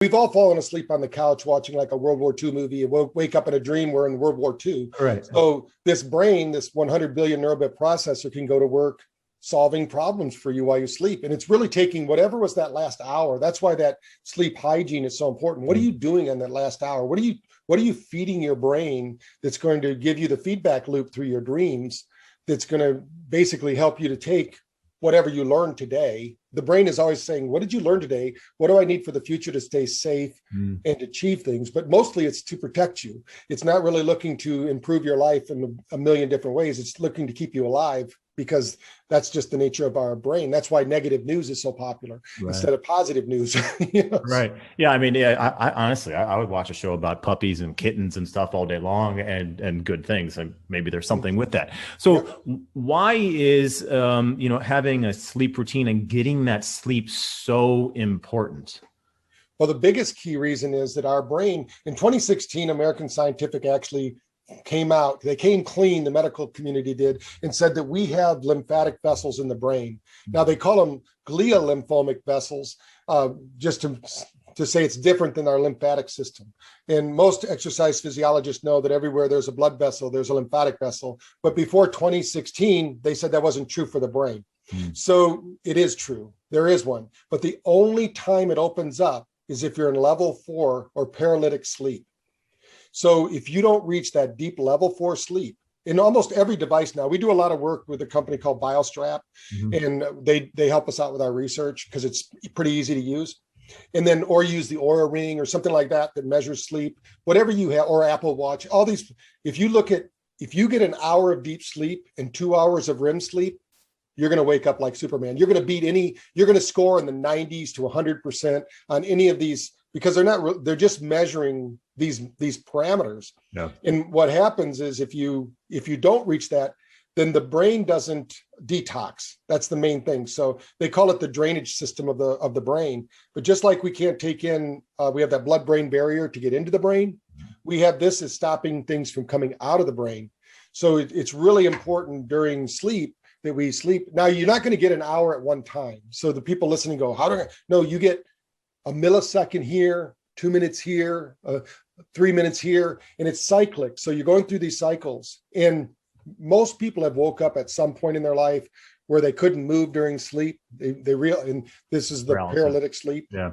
We've all fallen asleep on the couch watching like a World War II movie and wake up in a dream we're in World War II. Right. So this brain, this 100 billion neurobit processor can go to work solving problems for you while you sleep. And it's really taking whatever was that last hour. That's why that sleep hygiene is so important. What are you doing in that last hour? What are you feeding your brain that's going to give you the feedback loop through your dreams that's going to basically help you to take whatever you learned today? The brain is always saying, what did you learn today? What do I need for the future to stay safe and achieve things? But mostly it's to protect you. It's not really looking to improve your life in a million different ways. It's looking to keep you alive, because that's just the nature of our brain. That's why negative news is so popular instead of positive news. Right. Yeah. I mean, yeah, I honestly, I would watch a show about puppies and kittens and stuff all day long, and good things. And maybe there's something with that. So why is, having a sleep routine and getting that sleep so important? Well, the biggest key reason is that our brain, in 2016, American Scientific actually they came clean, the medical community did, and said that we have lymphatic vessels in the brain. Now they call them glial lymphomic vessels, just to say it's different than our lymphatic system. And most exercise physiologists know that everywhere there's a blood vessel, there's a lymphatic vessel. But before 2016, they said that wasn't true for the brain. So it is true. There is one. But the only time it opens up is if you're in level 4 or paralytic sleep. So if you don't reach that deep level 4 sleep, in almost every device now, we do a lot of work with a company called BioStrap, and they help us out with our research because it's pretty easy to use. And then, or use the Aura Ring or something like that measures sleep, whatever you have, or Apple Watch, all these. If you get an hour of deep sleep and 2 hours of REM sleep, you're going to wake up like Superman. You're going to score in the 90s to 100% on any of these, because they're just measuring these parameters. Yeah. And what happens is if you don't reach that, then the brain doesn't detox. That's the main thing. So they call it the drainage system of the brain. But just like we can't take in, we have that blood-brain barrier to get into the brain. We have this as stopping things from coming out of the brain. So it's really important during sleep that we sleep. Now, you're not going to get an hour at one time. So the people listening go, no, you get a millisecond here, 2 minutes here, 3 minutes here, and it's cyclic. So you're going through these cycles. And most people have woke up at some point in their life where they couldn't move during sleep. And this is the paralytic sleep. Yeah.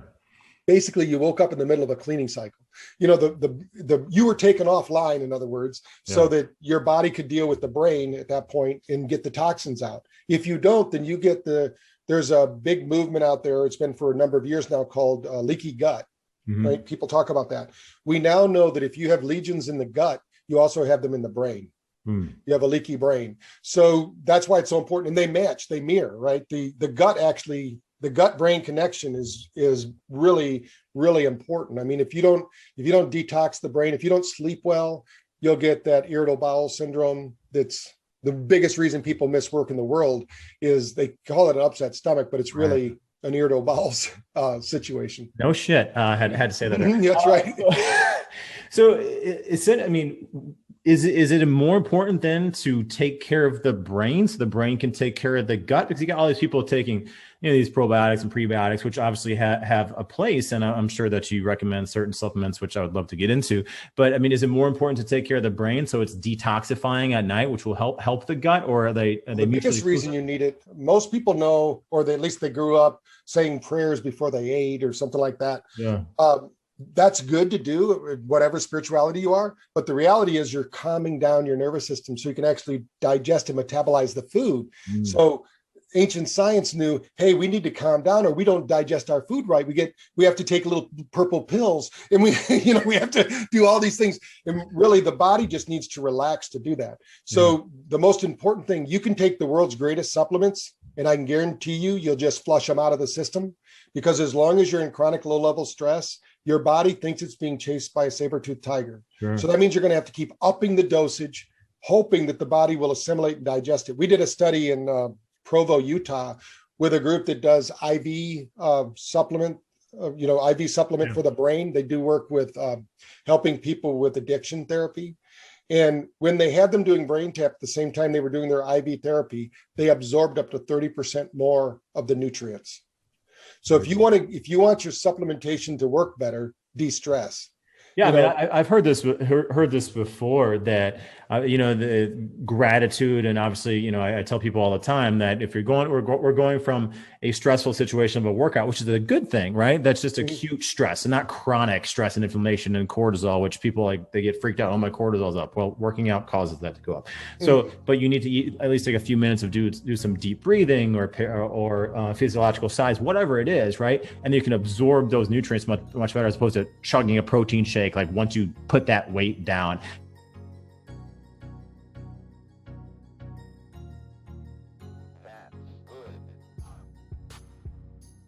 Basically, you woke up in the middle of a cleaning cycle. You were taken offline, in other words, so that your body could deal with the brain at that point and get the toxins out. If you don't, then you get there's a big movement out there. It's been for a number of years now called leaky gut, right? People talk about that. We now know that if you have lesions in the gut, you also have them in the brain. You have a leaky brain. So that's why it's so important. And they mirror, right? The gut brain connection is really, really important. I mean, if you don't detox the brain, if you don't sleep well, you'll get that irritable bowel syndrome. That's the biggest reason people miss work in the world, is they call it an upset stomach, but it's really an irritable bowel situation. No shit. I had to say that. That's right. So is it more important then to take care of the brain so the brain can take care of the gut? Because you got all these people taking these probiotics and prebiotics, which obviously have a place. And I'm sure that you recommend certain supplements, which I would love to get into. But I mean, is it more important to take care of the brain so it's detoxifying at night, which will help the gut, or are they the biggest reason you need it? Most people know, or at least they grew up saying prayers before they ate or something like that. Yeah. That's good to do, whatever spirituality you are. But the reality is you're calming down your nervous system so you can actually digest and metabolize the food. So ancient science knew, hey, we need to calm down or we don't digest our food right. We have to take little purple pills, and we have to do all these things. And really the body just needs to relax to do that. So the most important thing, you can take the world's greatest supplements, and I can guarantee you'll just flush them out of the system, because as long as you're in chronic low level stress, your body thinks it's being chased by a saber-toothed tiger. Sure. So that means you're going to have to keep upping the dosage, hoping that the body will assimilate and digest it. We did a study in Provo, Utah, with a group that does IV supplement, IV supplement for the brain. They do work with helping people with addiction therapy. And when they had them doing BrainTap at the same time they were doing their IV therapy, they absorbed up to 30% more of the nutrients. So if you want your supplementation to work better, de-stress. Yeah, I mean, I've heard this before, that the gratitude, and obviously, I tell people all the time that if we're going from a stressful situation of a workout, which is a good thing, right? That's just acute stress and not chronic stress and inflammation and cortisol, which people they get freaked out. Oh, my cortisol's up. Well, working out causes that to go up. So, but you need to at least take a few minutes of do some deep breathing or physiological size, whatever it is, right? And you can absorb those nutrients much better, as opposed to chugging a protein shake. Like once you put that weight down,